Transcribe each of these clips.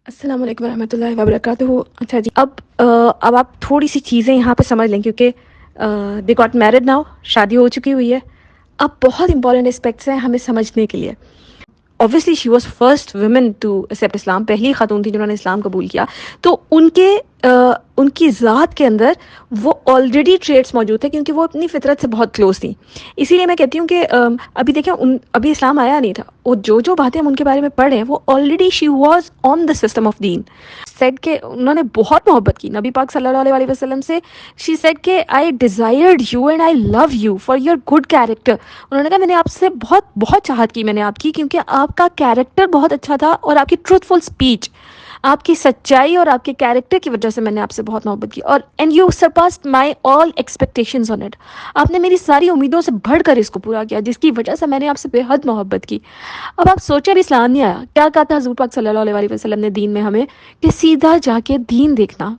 السلام علیکم ورحمۃ اللہ وبرکاتہ. اچھا جی، اب آپ تھوڑی سی چیزیں یہاں پہ سمجھ لیں، کیونکہ دے گاٹ میرڈ ناؤ، شادی ہو چکی ہوئی ہے. اب بہت امپورٹنٹ اسپیکٹس ہیں ہمیں سمجھنے کے لیے. obviously she was first women to accept اسلام، پہلی خاتون تھی جنہوں نے اسلام قبول کیا. تو ان کی ذات کے اندر وہ آلریڈی ٹریٹس موجود تھے، کیونکہ وہ اپنی فطرت سے بہت کلوز تھیں. اسی لیے میں کہتی ہوں کہ ابھی دیکھیں ابھی اسلام آیا نہیں تھا، وہ جو باتیں ہم ان کے بارے میں پڑھ رہے ہیں وہ already she was on the system of دین. سیڈ کہ انہوں نے بہت محبت کی نبی پاک صلی اللہ علیہ وسلم سے. شی سیڈ کہ I desired you and I love you for your good character. انہوں نے کہا میں نے آپ سے بہت بہت چاہت کی، میں نے آپ کی، کیونکہ آپ کا کیریکٹر بہت اچھا تھا اور آپ کی ٹروتھ فل اسپیچ، آپ کی سچائی اور آپ کے کیریکٹر کی وجہ سے میں نے آپ سے بہت محبت کی. اور and you surpassed my all expectations on it. آپ نے میری ساری امیدوں سے بڑھ کر اس کو پورا کیا، جس کی وجہ سے میں نے آپ سے بے حد محبت کی. اب آپ سوچیں، ابھی اسلام نہیں آیا، کیا کہا تھا حضور پاک صلی اللہ علیہ وسلم نے دین میں ہمیں، کہ سیدھا جا کے دین دیکھنا.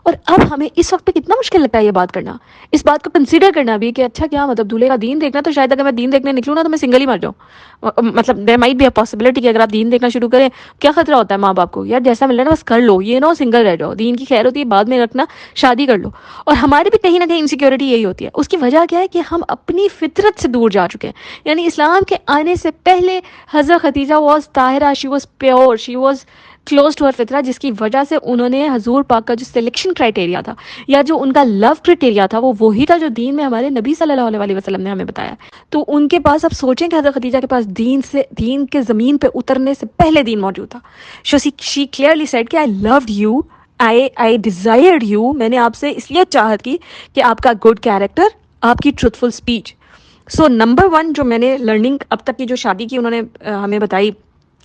اور اب ہمیں اس وقت پہ کتنا مشکل لگتا ہے یہ بات کرنا، اس بات کو کنسیڈر کرنا بھی کہ اچھا کیا مطلب دولہے کا دین دیکھنا، تو شاید اگر میں دین دیکھنے نکلوں نا تو میں سنگل ہی مر جاؤں. مطلب there might be a possibility کہ اگر آپ دین دیکھنا شروع کریں، کیا خطرہ ہوتا ہے ماں باپ کو، یار جیسا مل رہا ہے نا بس کر لو، یہ نہ سنگل رہ جاؤ، دین کی خیر ہوتی ہے بعد میں رکھنا، شادی کر لو. اور ہماری بھی کہیں نہ کہیں انسیکیورٹی یہی ہوتی ہے. اس کی وجہ کیا ہے کہ ہم اپنی فطرت سے دور جا چکے ہیں. یعنی اسلام کے آنے سے پہلے حضرت خدیجہ واز طاہرہ، she was pure, she was close to her فطرہ، جس کی وجہ سے انہوں نے حضور پاک کا جو سلیکشن کرائٹیریا تھا یا جو ان کا لو کرائٹیریا تھا وہ وہی تھا جو دین میں ہمارے نبی صلی اللہ علیہ وسلم نے ہمیں بتایا. تو ان کے پاس، اب سوچیں کہ حضرت خدیجہ کے پاس دین کے زمین پہ اترنے سے پہلے دین موجود تھا. شی کلیئرلی سیڈ کہ I loved you, I desired you, میں نے آپ سے اس لیے چاہت کی کہ آپ کا گڈ کیریکٹر، آپ کی ٹروتھ فل اسپیچ. سو نمبر ون جو میں نے لرننگ اب تک کی جو شادی کی انہوں نے ہمیں بتائی،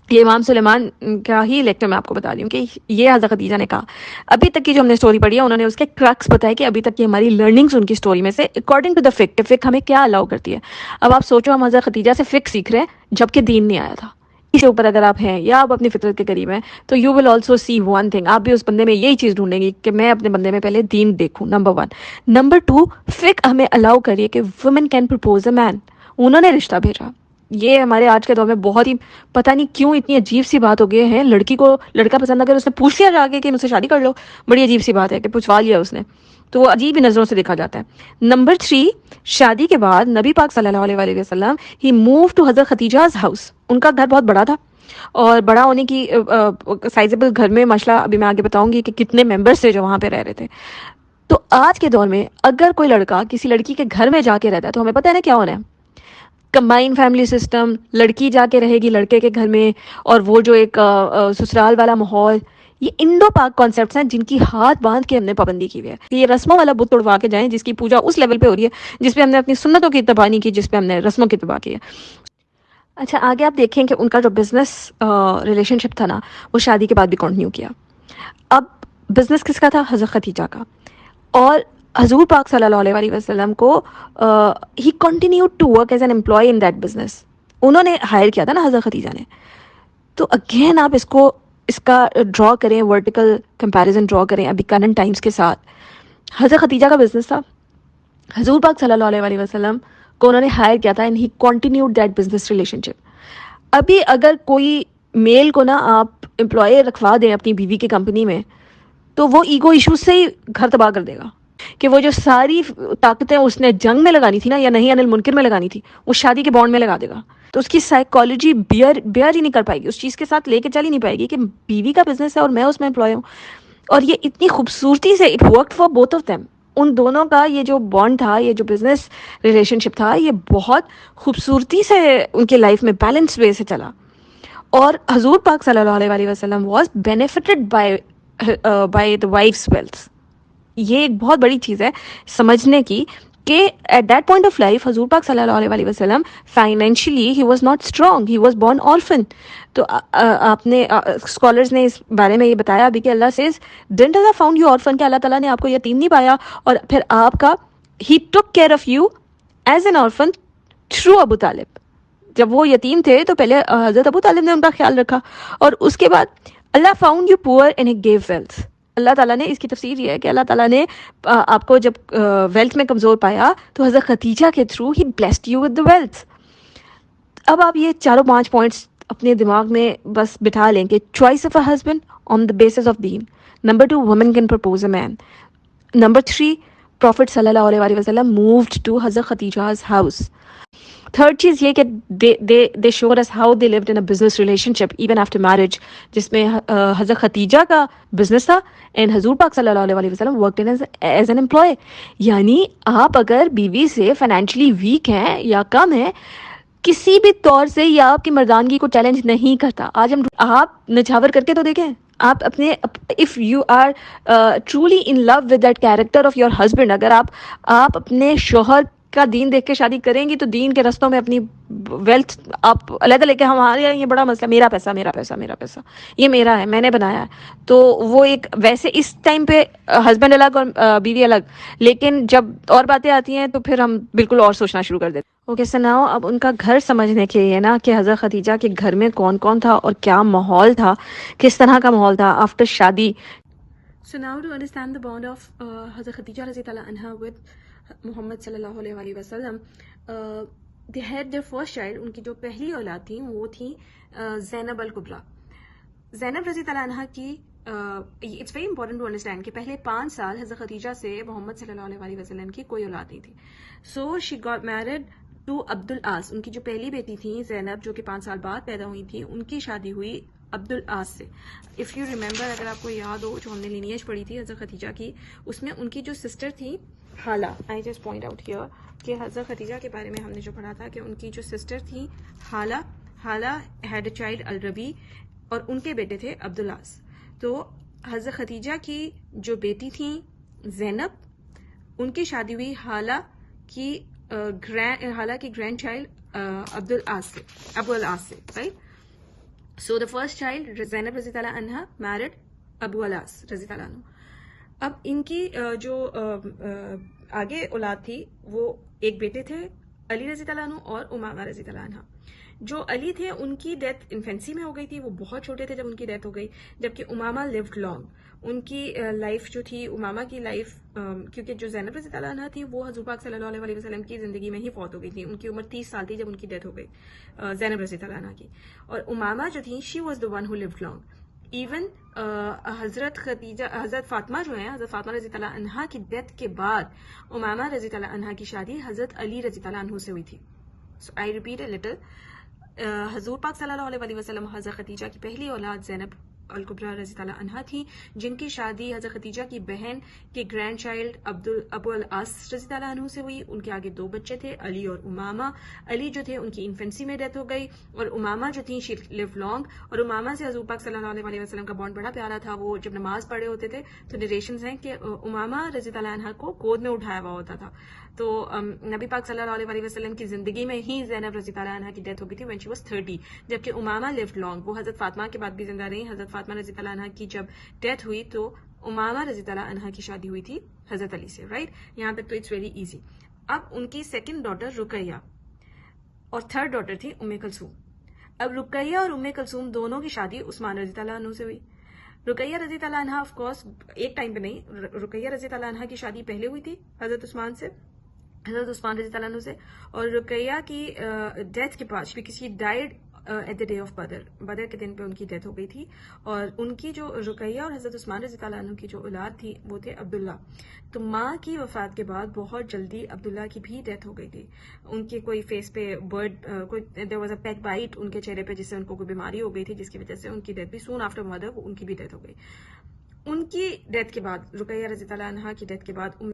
یہ امام سلیمان کا ہی لیکچر میں آپ کو بتا رہی ہوں کہ یہ حضرت خدیجہ نے کہا. ابھی تک کی جو ہم نے سٹوری پڑھی ہے انہوں نے اس کے کرکس بتائے کہ ابھی تک کی ہماری لرننگز ان کی سٹوری میں سے اکارڈنگ ٹو دا فک ہمیں کیا الاؤ کرتی ہے. اب آپ سوچو، ہم حضرت خدیجہ سے فک سیکھ رہے ہیں جبکہ دین نہیں آیا تھا. اس کے اوپر اگر آپ ہیں یا آپ اپنی فطرت کے قریب ہیں تو you will also see one thing, آپ بھی اس بندے میں یہی چیز ڈھونڈیں گی کہ میں اپنے بندے میں پہلے دین دیکھوں. Number one. نمبر ٹو، فک ہمیں الاؤ کریے کہ وومن کین پرپوز اے مین. انہوں نے رشتہ بھیجا. یہ ہمارے آج کے دور میں بہت ہی پتہ نہیں کیوں اتنی عجیب سی بات ہو گئی ہے. لڑکی کو لڑکا پسند اگر اس نے پوچھ لیا جا کے کہ مجھ سے شادی کر لو، بڑی عجیب سی بات ہے کہ پوچھوا لیا اس نے، تو وہ عجیب ہی نظروں سے دیکھا جاتا ہے. نمبر 3، شادی کے بعد نبی پاک صلی اللہ علیہ وسلم ہی موو ٹو حضرت خدیجہ's ہاؤس. ان کا گھر بہت بڑا تھا، اور بڑا ہونے کی سائزبل گھر میں ماشاءاللہ ابھی میں آگے بتاؤں گی کہ کتنے ممبرس تھے جو وہاں پہ رہ رہے تھے. تو آج کے دور میں اگر کوئی لڑکا کسی لڑکی کے گھر میں جا کے رہتا ہے تو ہمیں پتہ ہے نا کیا ہونا ہے، کمبائن فیملی سسٹم، لڑکی جا کے رہے گی لڑکے کے گھر میں، اور وہ جو ایک سسرال والا ماحول. یہ انڈو پاک کانسیپٹس ہیں جن کی ہاتھ باندھ کے ہم نے پابندی کی ہوئی ہے کہ یہ رسموں والا بت توڑوا کے جائیں جس کی پوجا اس لیول پہ ہو رہی ہے جس پہ ہم نے اپنی سنتوں کی اتباع نہیں کی، جس پہ ہم نے رسموں کی اتباع کی ہے. اچھا آگے آپ دیکھیں کہ ان کا جو بزنس ریلیشن شپ تھا نا، وہ شادی کے بعد بھی کنٹینیو کیا. اب بزنس کس کا تھا؟ حضرت خدیجہ کا. اور حضور پاک صلی اللہ علیہ وسلم کو he continued to work as an employee in that business. انہوں نے ہائر کیا تھا نا حضرت خدیجہ نے. تو اگین آپ اس کا ڈرا کریں، ورٹیکل کمپیریزن ڈرا کریں ابھی کرنٹ ٹائمز کے ساتھ. حضرت خدیجہ کا بزنس تھا، حضور پاک صلی اللہ علیہ وسلم کو انہوں نے ہائر کیا تھا، and he continued that business relationship. ابھی اگر کوئی میل کو نا آپ امپلائی رکھوا دیں اپنی بیوی کی کمپنی میں تو وہ ایگو ایشوز سے ہی گھر تباہ کر دے گا، کہ وہ جو ساری طاقتیں اس نے جنگ میں لگانی تھی نا یا نہیں انل منکر میں لگانی تھی وہ شادی کے بانڈ میں لگا دے گا. تو اس کی سائیکالوجی بیئر ہی نہیں کر پائے گی، اس چیز کے ساتھ لے کے چل ہی نہیں پائے گی کہ بیوی کا بزنس ہے اور میں اس میں امپلائی ہوں. اور یہ اتنی خوبصورتی سے it worked for both of them. ان دونوں کا یہ جو بانڈ تھا، یہ جو بزنس ریلیشن شپ تھا، یہ بہت خوبصورتی سے ان کے لائف میں بیلنس وے سے چلا. اور حضور پاک صلی اللہ علیہ وسلم was benefited by the wife's wealth. یہ ایک بہت بڑی چیز ہے سمجھنے کی کہ at that point of life حضور پاک صلی اللہ علیہ وسلم financially he was not strong, he was born orphan. تو آپ نے اسکالرز نے اس بارے میں یہ بتایا ابھی کہ Allah says didn't Allah found you orphan, کہ اللہ تعالیٰ نے آپ کو یتیم نہیں پایا اور پھر آپ کا ہی took care of you as an orphan through Abu Talib. جب وہ یتیم تھے تو پہلے حضرت ابو طالب نے ان کا خیال رکھا، اور اس کے بعد Allah found you poor and he gave wealth. اللہ تعالیٰ نے، اس کی تفسیر یہ ہے کہ اللہ تعالیٰ نے آپ کو جب ویلتھ میں کمزور پایا تو حضرت خدیجہ کے through he blessed you with the wealth. اب آپ یہ چاروں 5 پوائنٹس اپنے دماغ میں بس بٹھا لیں کہ choice of a husband on the basis of دین. Number 2, women can propose a man. Number 3, Prophet sallallahu alaihi wasallam moved to Hazrat Khadija's house. Third چیز یہ کہ they showed us how they lived in a business relationship even after marriage, جس میں حضرت خدیجہ کا business تھا and حضور پاک صلی اللہ علیہ وسلم worked in as an employee. یعنی آپ اگر بیوی سے فائنینشلی ویک ہیں یا کم ہیں کسی بھی طور سے یہ آپ کی مردانگی کو چیلنج نہیں کرتا. آج آپ نچھاور کر کے تو دیکھیں, آپ اپنے if you are truly in love with that character of your husband, اگر آپ اپنے شوہر کا دین دیکھ کے شادی کریں گی تو دین کے رستوں میں اپنی ویلتھ آپ علیحدہ لے کے, ہمارے یہاں یہ بڑا مسئلہ, میرا پیسہ میرا پیسہ میرا پیسہ, یہ میرا ہے, میں نے بنایا ہے. تو وہ ایک ویسے اس ٹائم پہ ہسبینڈ الگ اور بیوی الگ, لیکن جب اور باتیں آتی ہیں تو پھر ہم بالکل اور سوچنا شروع کر دیتے. اوکے سناؤ, اب ان کا گھر سمجھنے کے لیے نا کہ حضرت خدیجہ کے گھر میں کون کون تھا اور کیا ماحول تھا, کس طرح کا ماحول تھا آفٹر شادی. So now to understand the bond of Hazrat Khadija رضی اللہ عنہا with محمد صلی اللہ علیہ وسلم, they had their first child, ان کی جو پہلی اولاد تھی وہ تھی زینب الکبریٰ. زینب رضی اللہ عنہا کی it's very important to understand کہ پہلے 5 سال حضرت خدیجہ سے محمد صلی اللہ علیہ وسلم کی کوئی اولاد نہیں تھی. سو شی گاٹ میرڈ ٹو عبد العاص. ان کی جو پہلی بیٹی تھی زینب جو کہ 5 سال بعد پیدا ہوئی تھی, ان کی شادی ہوئی عبد العاص سے. اف یو ریمبر, اگر آپ کو یاد ہو جو ہم نے لینیج پڑھی تھی حضرت خدیجہ کی, اس میں ان کی جو سسٹر تھی Hala, I just point out here کہ حضرت خدیجہ کے بارے میں ہم نے جو پڑھا تھا کہ ان کی جو سسٹر تھی حالہ ہیڈ اے چائلڈ الربی, اور ان کے بیٹے تھے عبد العاص. تو حضرت خدیجہ کی جو بیٹی تھی زینب, ان کی شادی ہوئی حالہ کی گرینڈ چائلڈ عبد العاص سے, right. So the first child Zainab رضی اللہ عنہا میرڈ ابو العاص رضی اللہ عنہ. اب ان کی جو آگے اولاد تھی وہ ایک بیٹے تھے علی رضی اللہ عنہ اور امامہ رضی اللہ عنہ. جو علی تھے ان کی ڈیتھ انفینسی میں ہو گئی تھی, وہ بہت چھوٹے تھے جب ان کی ڈیتھ ہو گئی, جبکہ امامہ لیوڈ لانگ. ان کی لائف جو تھی, امامہ کی لائف, کیونکہ جو زینب رضی اللہ عنہ تھی وہ حضور پاک صلی اللہ علیہ وسلم کی زندگی میں ہی فوت ہو گئی تھی. ان کی عمر 30 سال تھی جب ان کی ڈیتھ ہو گئی زینب رضی اللہ عنہ کی. اور امامہ جو تھی she was the one who lived long. Even حضرت فاطمہ جو ہیں, حضرت فاطمہ رضی اللہ عنہا کی ڈیتھ کے بعد امامہ رضی اللہ عنہا کی شادی حضرت علی رضی اللہ عنہ سے ہوئی تھی. سو آئی ریپیٹ اے لٹل, حضور پاک صلی اللہ علیہ وسلم حضرت خدیجہ کی پہلی اولاد زینب الکبریٰ رضی اللہ عنہا تھی, جن کی شادی حضرت خدیجہ کی بہن کے گرینڈ چائلڈ ابو العاص رضی اللہ عنہ سے ہوئی. ان کے آگے 2 بچے تھے, علی اور امامہ. علی جو تھے ان کی انفینسی میں ڈیتھ ہو گئی, اور امامہ جو تھیں شی لیو لانگ. اور امامہ سے حضور پاک صلی اللہ علیہ وسلم کا بانڈ بڑا پیارا تھا. وہ جب نماز پڑھے ہوتے تھے تو نریشنز ہیں کہ امامہ رضی اللہ عنہا کو گود میں اٹھایا ہوا ہوتا تھا. تو نبی پاک صلی اللہ علیہ وسلم کی زندگی میں ہی زینب رضی اللہ عنہا کی ڈیتھ ہو گئی تھی when she was 30, جبکہ امامہ لیوڈ لانگ. وہ حضرت فاطمہ کے بعد بھی زندہ رہی. حضرت فاطمہ رضی اللہ عنہا کی جب ڈیتھ ہوئی تو امامہ رضی اللہ عنہا کی شادی ہوئی تھی حضرت علی سے, رائٹ. یہاں تک تو اٹس ویری ایزی. اب ان کی سیکنڈ ڈاٹر رقیہ اور تھرڈ ڈاٹر تھی ام کلثوم. اب رقیہ اور ام کلثوم دونوں کی شادی عثمان رضی اللہ عنہ سے ہوئی. رقیہ رضی اللہ عنہا آف کورس ایک ٹائم پہ نہیں, رقیہ رضی اللہ عنہا کی شادی پہلے ہوئی تھی حضرت عثمان رضی اللہ عنہ سے. اور رقیہ کی ڈیتھ کے بعد because she died at the day of Badr کے دن پہ ان کی ڈیتھ ہو گئی تھی. اور ان کی جو رقیہ اور حضرت عثمان رضی اللہ عنہ کی جو اولاد تھی وہ تھے عبداللہ. تو ماں کی وفات کے بعد بہت جلدی عبداللہ کی بھی ڈیتھ ہو گئی تھی. ان کے کوئی فیس پہ there was a peck bite ان کے چہرے پہ, جس سے ان کو کوئی بیماری ہو گئی تھی, جس کی وجہ سے ان کی ڈیتھ بھی سون آفٹر مدر ان کی بھی ڈیتھ ہو گئی. ان کی ڈیتھ کے بعد, رقیہ رضی اللہ عنہا کی ڈیتھ کے بعد